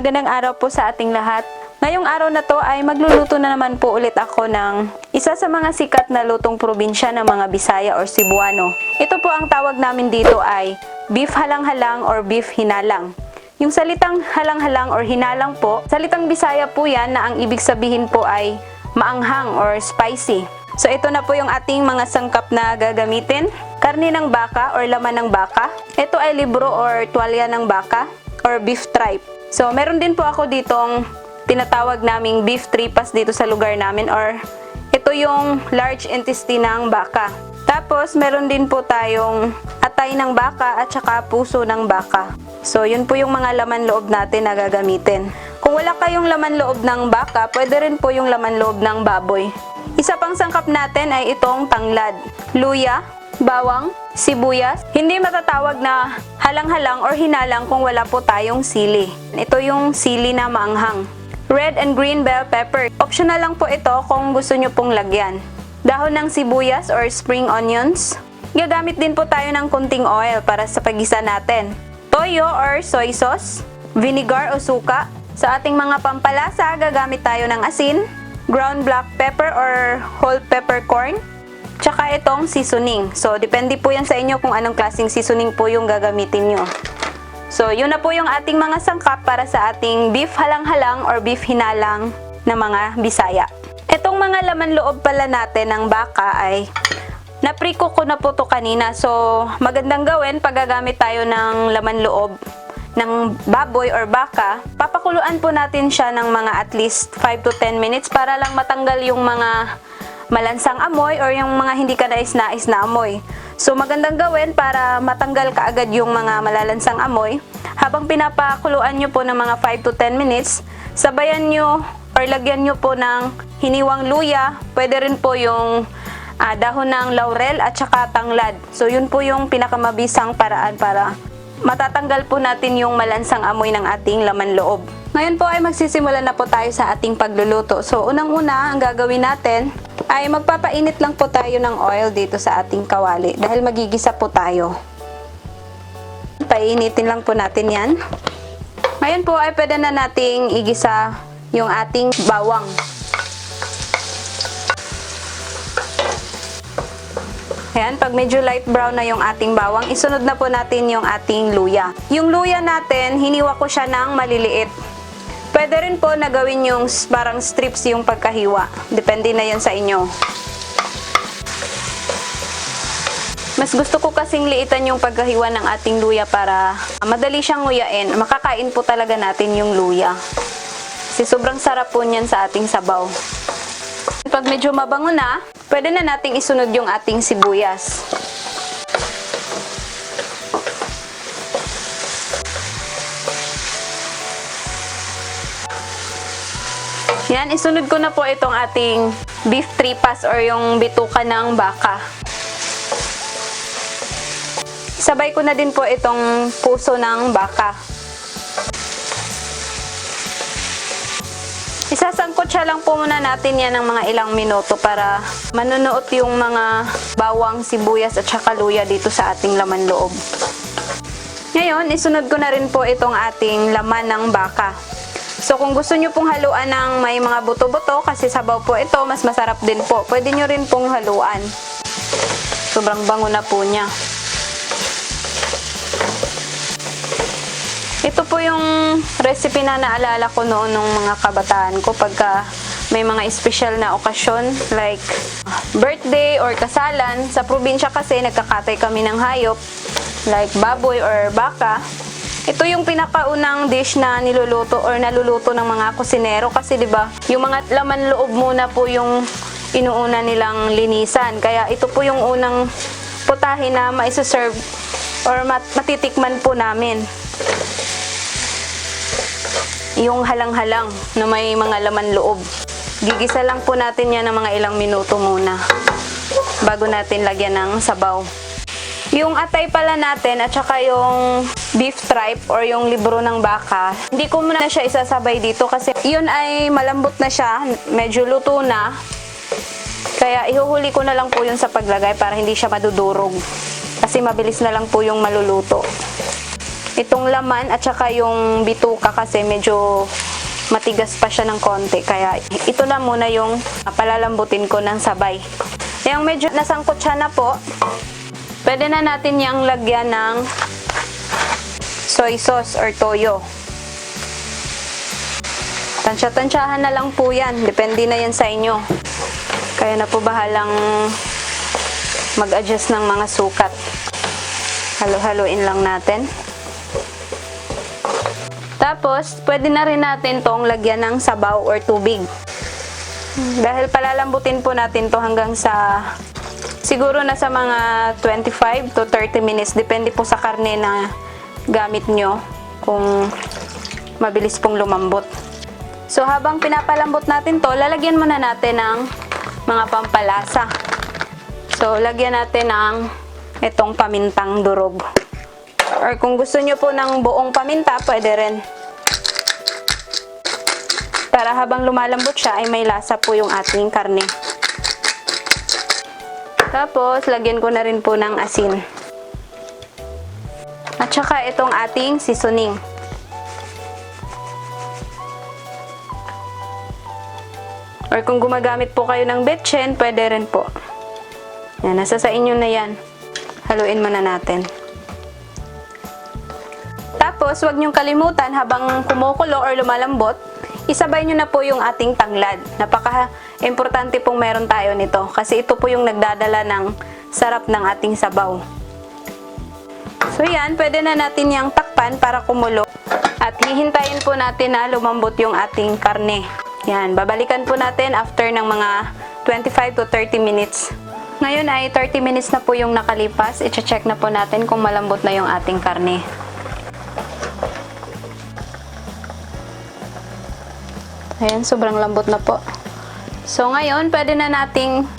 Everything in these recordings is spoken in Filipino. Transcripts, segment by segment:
Magandang araw po sa ating lahat. Ngayong araw na to ay magluluto na naman po ulit ako ng isa sa mga sikat na lutong probinsya ng mga Bisaya or Cebuano. Ito po ang tawag namin dito ay beef halang-halang or beef hinalang. Yung salitang halang-halang or hinalang po, salitang Bisaya po yan na ang ibig sabihin po ay maanghang or spicy. So ito na po yung ating mga sangkap na gagamitin. Karne ng baka or laman ng baka. Ito ay libro or tuwalya ng baka or beef tripe. So meron din po ako ditong tinatawag naming beef tripas dito sa lugar namin or ito yung large intestine ng baka. Tapos meron din po tayong atay ng baka at saka puso ng baka. So yun po yung mga laman loob natin na gagamitin. Kung wala kayong laman loob ng baka, pwede rin po yung laman loob ng baboy. Isa pang sangkap natin ay itong tanglad, luya, bawang, sibuyas. Hindi matatawag na halang-halang or hinalang kung wala po tayong sili. Ito yung sili na maanghang. Red and green bell pepper. Optional lang po ito kung gusto nyo pong lagyan. Dahon ng sibuyas or spring onions. Gagamit din po tayo ng kunting oil para sa paggisa natin. Toyo or soy sauce. Vinegar o suka. Sa ating mga pampalasa, gagamit tayo ng asin, ground black pepper or whole peppercorn, tsaka itong seasoning. So, depende po yan sa inyo kung anong klaseng seasoning po yung gagamitin nyo. So, yun na po yung ating mga sangkap para sa ating beef halang-halang or beef hinalang na mga Bisaya. Itong mga laman loob pala natin ng baka ay napriko ko na po to kanina. So, magandang gawin pag gagamit tayo ng laman loob ng baboy or baka, papakuluan po natin siya ng mga at least 5 to 10 minutes para lang matanggal yung mga malansang amoy or yung mga hindi ka nais-nais na amoy. So magandang gawin para matanggal kaagad yung mga malalansang amoy. Habang pinapakuluan nyo po ng mga 5 to 10 minutes, sabayan nyo or lagyan nyo po ng hiniwang luya. Pwede rin po yung dahon ng laurel at saka tanglad. So yun po yung pinakamabisang paraan para matatanggal po natin yung malansang amoy ng ating laman loob. Ngayon po ay magsisimula na po tayo sa ating pagluluto. So unang-una ang gagawin natin ay magpapainit lang po tayo ng oil dito sa ating kawali dahil magigisa po tayo. Painitin lang po natin yan. Ngayon po ay pwede na nating igisa yung ating bawang. Ayan, pag medyo light brown na yung ating bawang, isunod na po natin yung ating luya. Yung luya natin, hiniwa ko siya ng maliliit. Pwede rin po na gawin yung parang strips yung pagkahiwa. Depende na yan sa inyo. Mas gusto ko kasing liitan yung pagkahiwa ng ating luya para madali siyang nguyain. Makakain po talaga natin yung luya. Kasi sobrang sarap po niyan sa ating sabaw. Pag medyo mabango na, pwede na nating isunod yung ating sibuyas. Yan, isunod ko na po itong ating beef tripas or yung bituka ng baka. Sabay ko na din po itong puso ng baka. Isasangkot siya lang po muna natin yan ng mga ilang minuto para manunuot yung mga bawang, sibuyas at saka luya dito sa ating laman loob. Ngayon, isunod ko na rin po itong ating laman ng baka. So kung gusto nyo pong haluan ng may mga buto-buto, kasi sabaw po ito, mas masarap din po. Pwede nyo rin pong haluan. Sobrang bango na po niya. Ito po yung recipe na naalala ko noon ng mga kabataan ko pagka may mga special na okasyon like birthday or kasalan. Sa probinsya kasi nagkakatay kami ng hayop like baboy or baka. Ito yung pinakaunang dish na niluluto or naluluto ng mga kusinero kasi 'di ba? Yung mga laman loob muna po yung inuuna nilang linisan. Kaya ito po yung unang putahe na maiserve or matitikman po namin. Yung halang-halang na may mga laman loob. Gigisa lang po natin yan ng mga ilang minuto muna bago natin lagyan ng sabaw. Yung atay pala natin at saka yung beef tripe or yung libro ng baka, hindi ko muna siya isasabay dito kasi yun ay malambot na siya, medyo luto na. Kaya ihuhuli ko na lang po yun sa paglagay para hindi siya madudurog. Kasi mabilis na lang po yung maluluto. itong laman at saka yung bituka kasi medyo matigas pa siya ng konti. Kaya ito na muna yung palalambutin ko ng sabay. Yung medyo nasangkot siya na po, pwede na natin yung lagyan ng soy sauce or toyo. Tansya-tansyahan na lang po yan. Depende na yan sa inyo. Kaya na po bahalang mag-adjust ng mga sukat. Halo-haloin lang natin. Tapos, pwede na rin natin tong lagyan ng sabaw or tubig. Dahil palalambutin po natin to hanggang sa siguro na sa mga 25 to 30 minutes. Depende po sa karne na gamit nyo kung mabilis pong lumambot. So, habang pinapalambot natin to, lalagyan muna natin ng mga pampalasa. So, lagyan natin ng itong pamintang durog. Or kung gusto nyo po ng buong paminta, pwede rin. Para habang lumalambot siya, ay may lasa po yung ating karne. Tapos, lagyan ko na rin po ng asin. At saka itong ating seasoning. Or kung gumagamit po kayo ng betchin, pwede rin po. Yan, nasa sa inyo na yan. Haluin muna natin. Tapos, huwag niyong kalimutan habang kumukulo or lumalambot, isabay niyo na po yung ating tanglad. Napaka-importante pong meron tayo nito kasi ito po yung nagdadala ng sarap ng ating sabaw. So yan, pwede na natin yung takpan para kumulo at hihintayin po natin na lumambot yung ating karne. Yan, babalikan po natin after ng mga 25 to 30 minutes. Ngayon ay 30 minutes na po yung nakalipas. I-check na po natin kung malambot na yung ating karne. Ayan, sobrang lambot na po. So ngayon, pwede na nating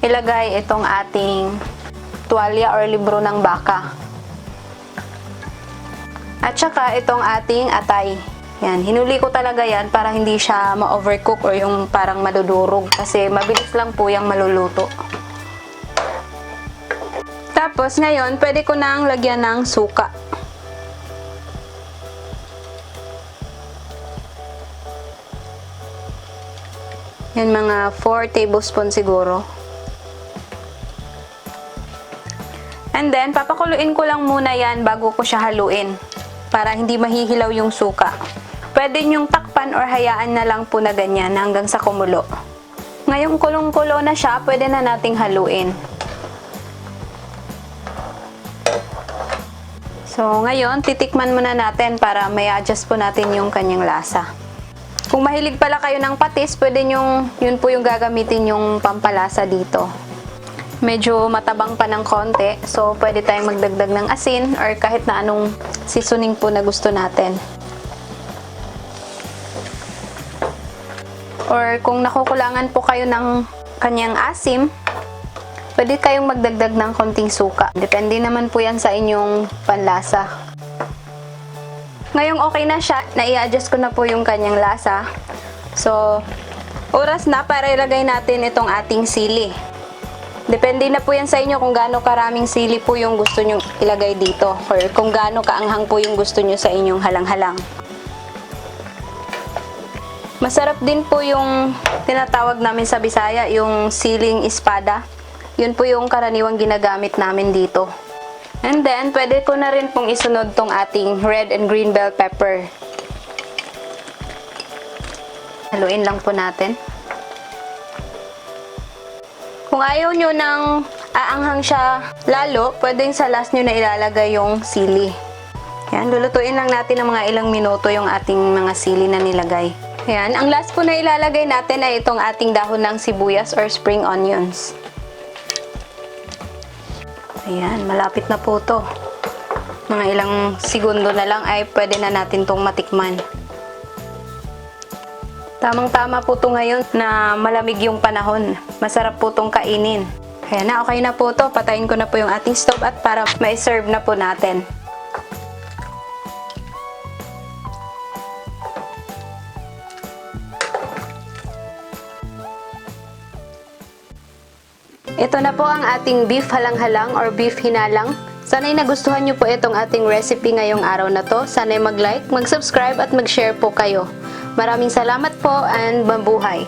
ilagay itong ating tuwalya or libro ng baka. At saka itong ating atay. Yan, hinuli ko talaga yan para hindi siya ma-overcook or yung parang madudurog kasi mabilis lang po yung maluluto. Tapos ngayon, pwede ko nang lagyan ng suka. Yan, mga 4 tablespoons siguro. And then, papakuluin ko lang muna yan bago ko siya haluin para hindi mahihilaw yung suka. Pwede nyong takpan or hayaan na lang po na ganyan hanggang sa kumulo. Ngayong kulong-kulo na siya, pwede na nating haluin. So, ngayon, titikman muna natin para may adjust po natin yung kanyang lasa. Kung mahilig pala kayo ng patis, pwede nyong, yun po yung gagamitin yung pampalasa dito. Medyo matabang pa ng konti, so pwede tayong magdagdag ng asin or kahit na anong seasoning po na gusto natin. Or kung nakukulangan po kayo ng kanyang asim, pwede kayong magdagdag ng konting suka. Depende naman po yan sa inyong panlasa. Ngayong okay na siya, nai-adjust ko na po yung kanyang lasa. So, oras na para ilagay natin itong ating sili. Depende na po yan sa inyo kung gaano karaming sili po yung gusto nyo ilagay dito. Or kung gaano kaanghang po yung gusto nyo sa inyong halang-halang. Masarap din po yung tinatawag namin sa Bisaya, yung siling espada. Yun po yung karaniwang ginagamit namin dito. And then, pwede ko na rin pong isunod tong ating red and green bell pepper. Haluin lang po natin. Kung ayaw nyo nang aanghang siya lalo, pwedeng sa last nyo na ilalagay yung sili. Yan, lulutuin lang natin ng mga ilang minuto yung ating mga sili na nilagay. Ayan, ang last po na ilalagay natin ay itong ating dahon ng sibuyas or spring onions. Ayan, malapit na po to. Mga ilang segundo na lang ay pwede na natin tong matikman. Tamang-tama po to ngayon na malamig yung panahon. Masarap po tong kainin. Ayan na, okay na po to. Patayin ko na po yung ating stove at para ma-serve na po natin. Ito na po ang ating beef halang-halang or beef hinalang Sana'y nagustuhan nyo po itong ating recipe ngayong araw na to. Sana'y mag-like, mag-subscribe at mag-share po kayo. Maraming salamat po and mabuhay!